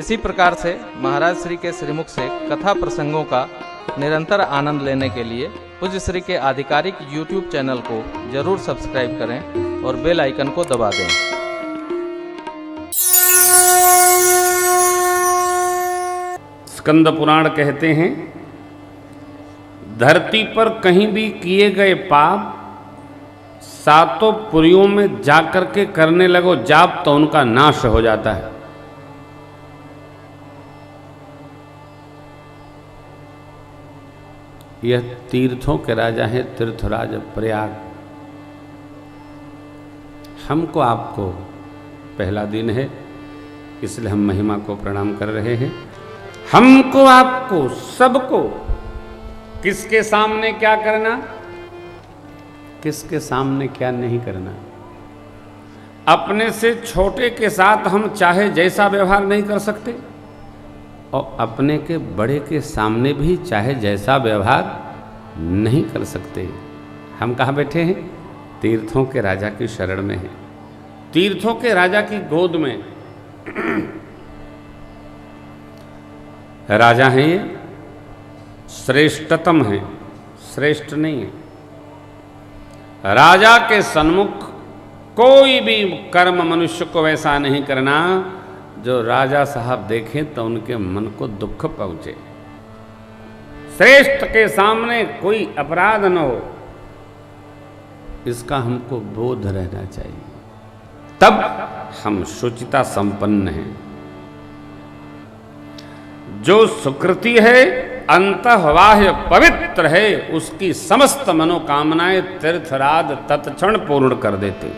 इसी प्रकार से महाराज श्री के श्रीमुख से कथा प्रसंगों का निरंतर आनंद लेने के लिए पूज्य श्री के आधिकारिक YouTube चैनल को जरूर सब्सक्राइब करें और बेल आइकन को दबा दें। स्कंद पुराण कहते हैं, धरती पर कहीं भी किए गए पाप सातों पुरियों में जाकर के करने लगो जाप तो उनका नाश हो जाता है। यह तीर्थों के राजा हैं, तीर्थराज प्रयाग। हमको आपको पहला दिन है, इसलिए हम महिमा को प्रणाम कर रहे हैं। हमको आपको सबको किसके सामने क्या करना, किसके सामने क्या नहीं करना। अपने से छोटे के साथ हम चाहे जैसा व्यवहार नहीं कर सकते और अपने के बड़े के सामने भी चाहे जैसा व्यवहार नहीं कर सकते। हम कहाँ बैठे हैं? तीर्थों के राजा की शरण में हैं, तीर्थों के राजा की गोद में। राजा हैं ये, श्रेष्ठतम हैं, श्रेष्ठ नहीं है। राजा के सन्मुख कोई भी कर्म मनुष्य को वैसा नहीं करना जो राजा साहब देखें तो उनके मन को दुख पहुंचे। श्रेष्ठ के सामने कोई अपराध न हो, इसका हमको बोध रहना चाहिए, तब हम शुचिता संपन्न हैं। जो सुकृति है अंतःबाह्य पवित्र है, उसकी समस्त मनोकामनाएं तीर्थराज तत्क्षण पूर्ण कर देते।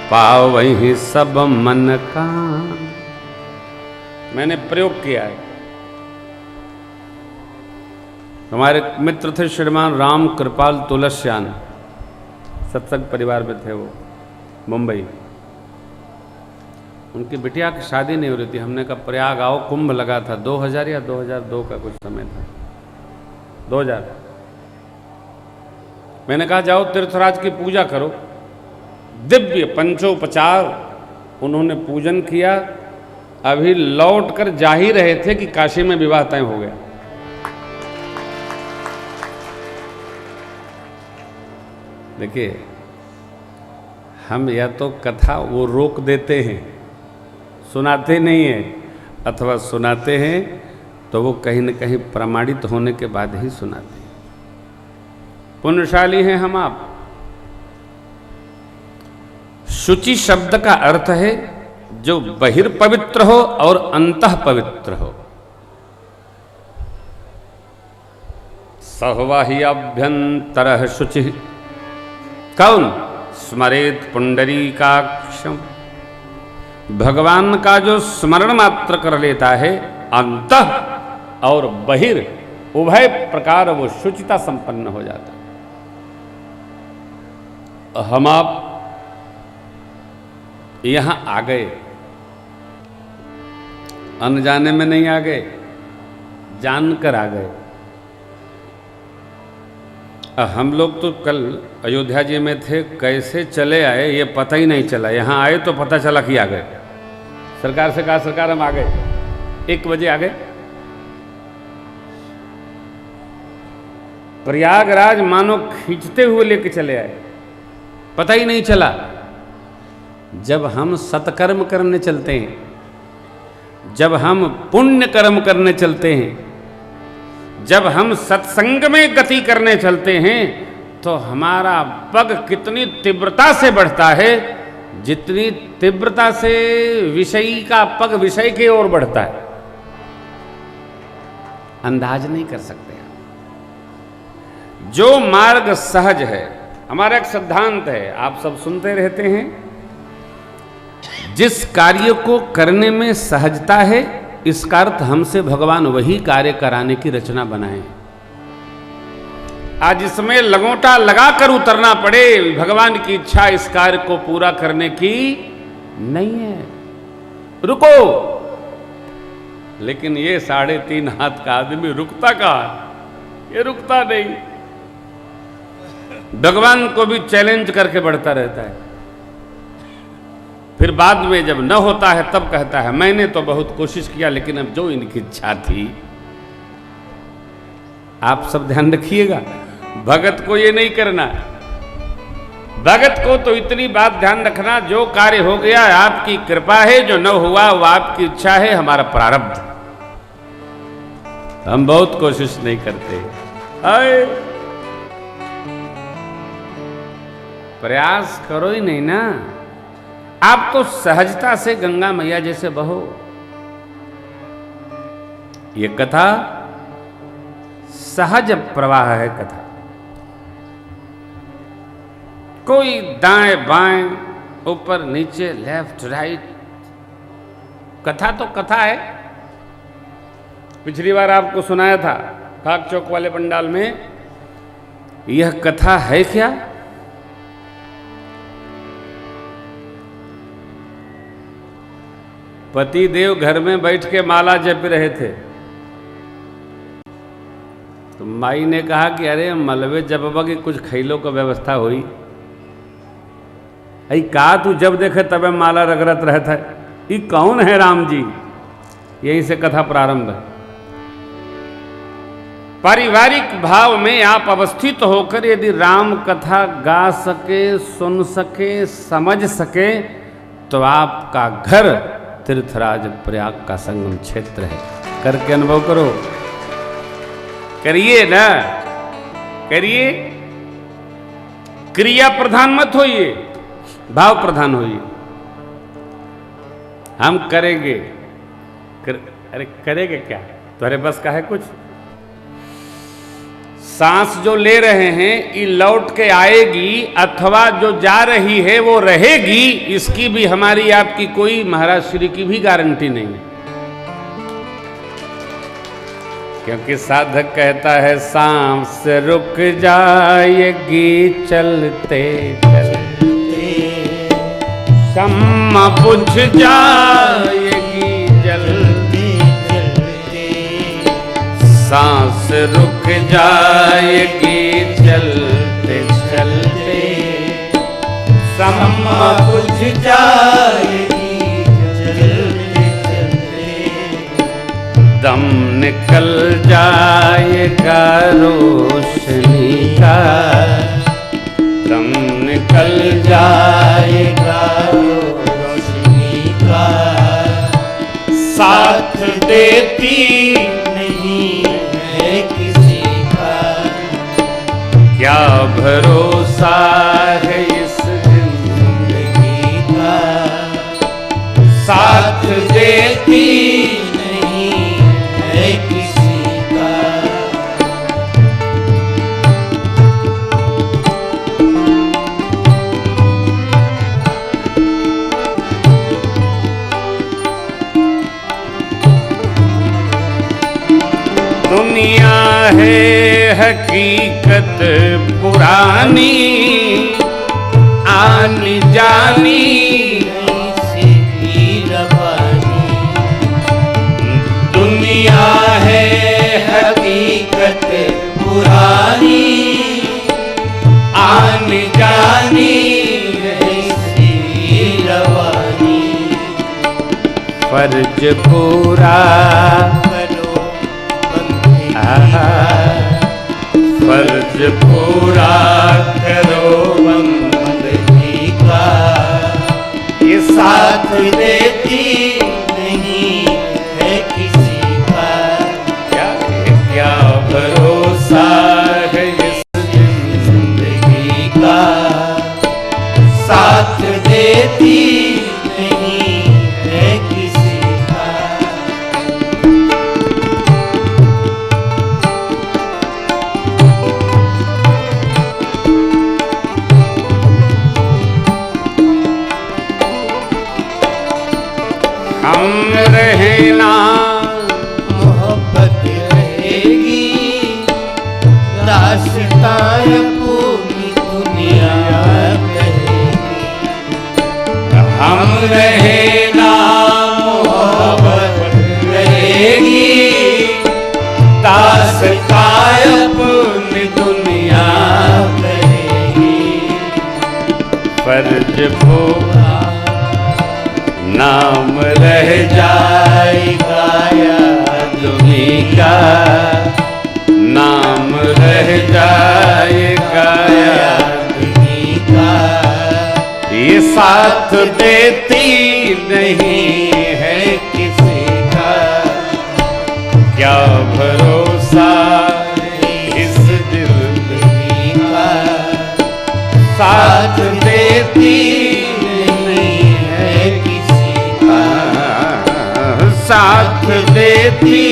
पावहि सब मन का, मैंने प्रयोग किया है। हमारे मित्र थे श्रीमान राम कृपाल तुलस्यान, सत्संग परिवार में थे वो, मुंबई। उनकी बिटिया की शादी नहीं हो रही थी। हमने कहा प्रयाग आओ, कुंभ लगा था 2000 या 2002 का कुछ समय था, 2000। मैंने कहा जाओ तीर्थराज की पूजा करो। दिव्य पंचोपचार उन्होंने पूजन किया। अभी लौट कर जा ही रहे थे कि काशी में विवाह तय हो गया। देखिए, हम या तो कथा वो रोक देते हैं, सुनाते नहीं हैं, अथवा सुनाते हैं तो वो कहीं न कहीं प्रमाणित होने के बाद ही सुनाते हैं। पुण्यशाली हैं हम आप। शुचि शब्द का अर्थ है जो बहिर्पवित्र हो और अंतः पवित्र हो। सहवाह्याभ्यंतरः शुचि कौन स्मरेत पुंडरीकाक्षम। भगवान का जो स्मरण मात्र कर लेता है, अंतः और बहिर उभय प्रकार वो शुचिता संपन्न हो जाता है। हम आप यहां आ गए, अनजाने में नहीं आ गए, जानकर आ गए। हम लोग तो कल अयोध्या जी में थे, कैसे चले आए ये पता ही नहीं चला। यहाँ आए तो पता चला कि आ गए। सरकार से कहा सरकार हम आ गए, 1 बजे आ गए। प्रयागराज मानो खींचते हुए लेके चले आए, पता ही नहीं चला। जब हम सत्कर्म करने चलते हैं, जब हम पुण्य कर्म करने चलते हैं, जब हम सत्संग में गति करने चलते हैं, तो हमारा पग कितनी तीव्रता से बढ़ता है, जितनी तीव्रता से विषयी का पग विषय की ओर बढ़ता है, अंदाज नहीं कर सकते। जो मार्ग सहज है, हमारा एक सिद्धांत है, आप सब सुनते रहते हैं, जिस कार्य को करने में सहजता है, इसका अर्थ हमसे भगवान वही कार्य कराने की रचना बनाए। आज इसमें लगोटा लगाकर उतरना पड़े, भगवान की इच्छा इस कार्य को पूरा करने की नहीं है, रुको। लेकिन ये 3.5 हाथ का आदमी रुकता कहाँ? ये रुकता नहीं, भगवान को भी चैलेंज करके बढ़ता रहता है। फिर बाद में जब न होता है तब कहता है मैंने तो बहुत कोशिश किया लेकिन अब जो इनकी इच्छा थी। आप सब ध्यान रखिएगा, भगत को ये नहीं करना। भगत को तो इतनी बात ध्यान रखना, जो कार्य हो गया आपकी कृपा है, जो न हुआ वो आपकी इच्छा है, हमारा प्रारब्ध। हम बहुत कोशिश नहीं करते। आए प्रयास करो ही नहीं ना, आप तो सहजता से गंगा मैया जैसे बहो। ये कथा सहज प्रवाह है कथा, कोई दाएं बाएं ऊपर नीचे लेफ्ट राइट, कथा तो कथा है। पिछली बार आपको सुनाया था फाग चौक वाले पंडाल में, यह कथा है क्या? पति देव घर में बैठ के माला जप रहे थे, तो माई ने कहा कि अरे मलबे जपबा की कुछ खैलो का व्यवस्था हुई। अई का तू जब देखे तबे माला रगड़त रहता है, ये कौन है राम जी? यहीं से कथा प्रारंभ है। पारिवारिक भाव में आप अवस्थित होकर यदि राम कथा गा सके, सुन सके, समझ सके, तो आपका घर तीर्थराज प्रयाग का संगम क्षेत्र है। करके अनुभव करो, करिए ना, करिए। क्रिया प्रधान मत होइए, भाव प्रधान होइए। हम करेंगे अरे करेंगे क्या? तुम्हारे बस का है कुछ? सांस जो ले रहे हैं ये लौट के आएगी अथवा जो जा रही है वो रहेगी, इसकी भी हमारी आपकी कोई महाराज श्री की भी गारंटी नहीं है। क्योंकि साधक कहता है सांस रुक जाएगी चलते चलते, शम्मा बुझ जाएगी जलते जलते, सांस रुक जाएगी चलते चलते, शम्मा बुझ जाएगी जलते जलते, दम निकल जाएगा रोशनी का, दम निकल जाएगा रोशनी का, साथ देती नहीं है किसी का, क्या भरोसा है इस जिंदगी का, साथ देती नहीं है किसी का। दुनिया है हकीकत पुरानी, आनी जानी ऐसी ही रवानी, दुनिया है हकीकत पुरानी, आनी जानी ऐसी ही रवानी, फर्ज पूरा फर्ज पूरा करो बंदगी का, ये साथ देती नहीं है किसी का, क्या भरोसा है इस जिंदगी का, साथ देती नहीं है किसी का। साथ देती नहीं है किसी का, क्या भरोसा इस जिंदगी का, साथ देती नहीं है किसी का, साथ देती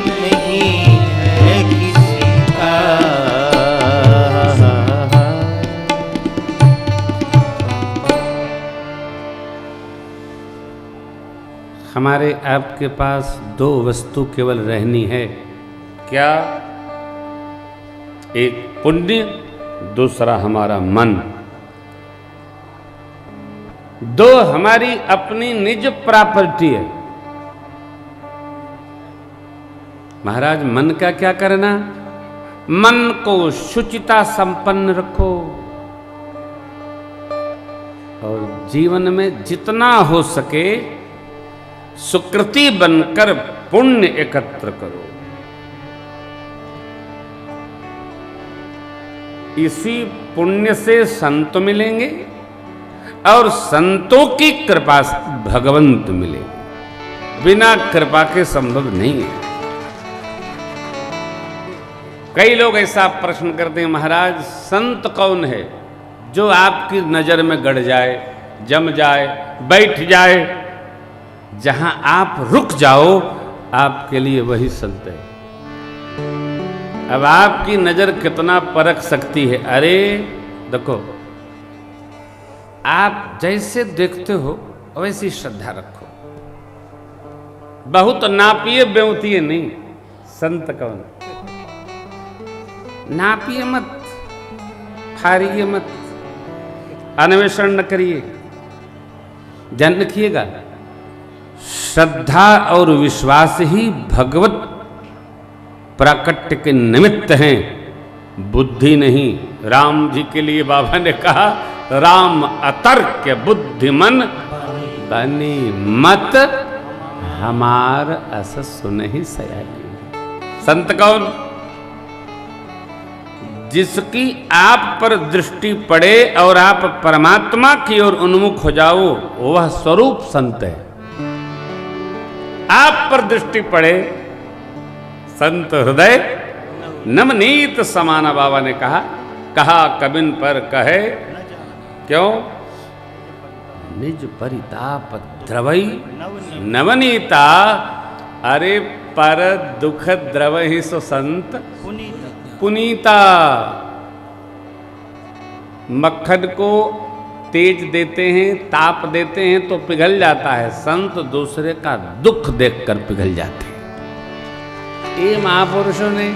नहीं है किसी का। हमारे आपके पास दो वस्तु केवल रहनी है, क्या? एक पुण्य, दूसरा हमारा मन। दो हमारी अपनी निज प्रॉपर्टी है। महाराज मन का क्या करना? मन को शुचिता संपन्न रखो और जीवन में जितना हो सके सुकृति बनकर पुण्य एकत्र करो। इसी पुण्य से संत मिलेंगे और संतों की कृपा से भगवंत मिलेंगे। बिना कृपा के संभव नहीं है। कई लोग ऐसा प्रश्न करते हैं, महाराज संत कौन है जो आपकी नजर में गड़ जाए, जम जाए, बैठ जाए, जहां आप रुक जाओ आपके लिए वही संत है। अब आपकी नजर कितना परख सकती है? अरे देखो, आप जैसे देखते हो वैसी श्रद्धा रखो, बहुत नापिए बेउतिए नहीं। संत कौन? नापिए मत, फारिए मत, अन्वेषण न करिए, जान रखिएगा श्रद्धा और विश्वास ही भगवत प्राकट्य के निमित्त हैं, बुद्धि नहीं। राम जी के लिए बाबा ने कहा, राम अतर्क बुद्धिमन बनी मत, हमार अस सुनहि सयाजी। संत कौन? जिसकी आप पर दृष्टि पड़े और आप परमात्मा की ओर उन्मुख हो जाओ, वह स्वरूप संत है। आप पर दृष्टि पड़े, संत हृदय नवनीत समाना बाबा ने कहा कबिन पर कहे, क्यों? निज परिताप द्रवई नवनीता। अरे पर दुख द्रवहि सो संत पुनीता। मक्खन को तेज देते हैं, ताप देते हैं तो पिघल जाता है, संत दूसरे का दुख देखकर पिघल जाते हैं। ये महापुरुषों ने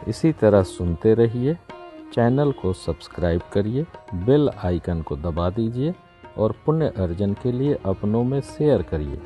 इसी तरह सुनते रहिए, चैनल को सब्सक्राइब करिए, बेल आइकन को दबा दीजिए और पुण्य अर्जन के लिए अपनों में शेयर करिए।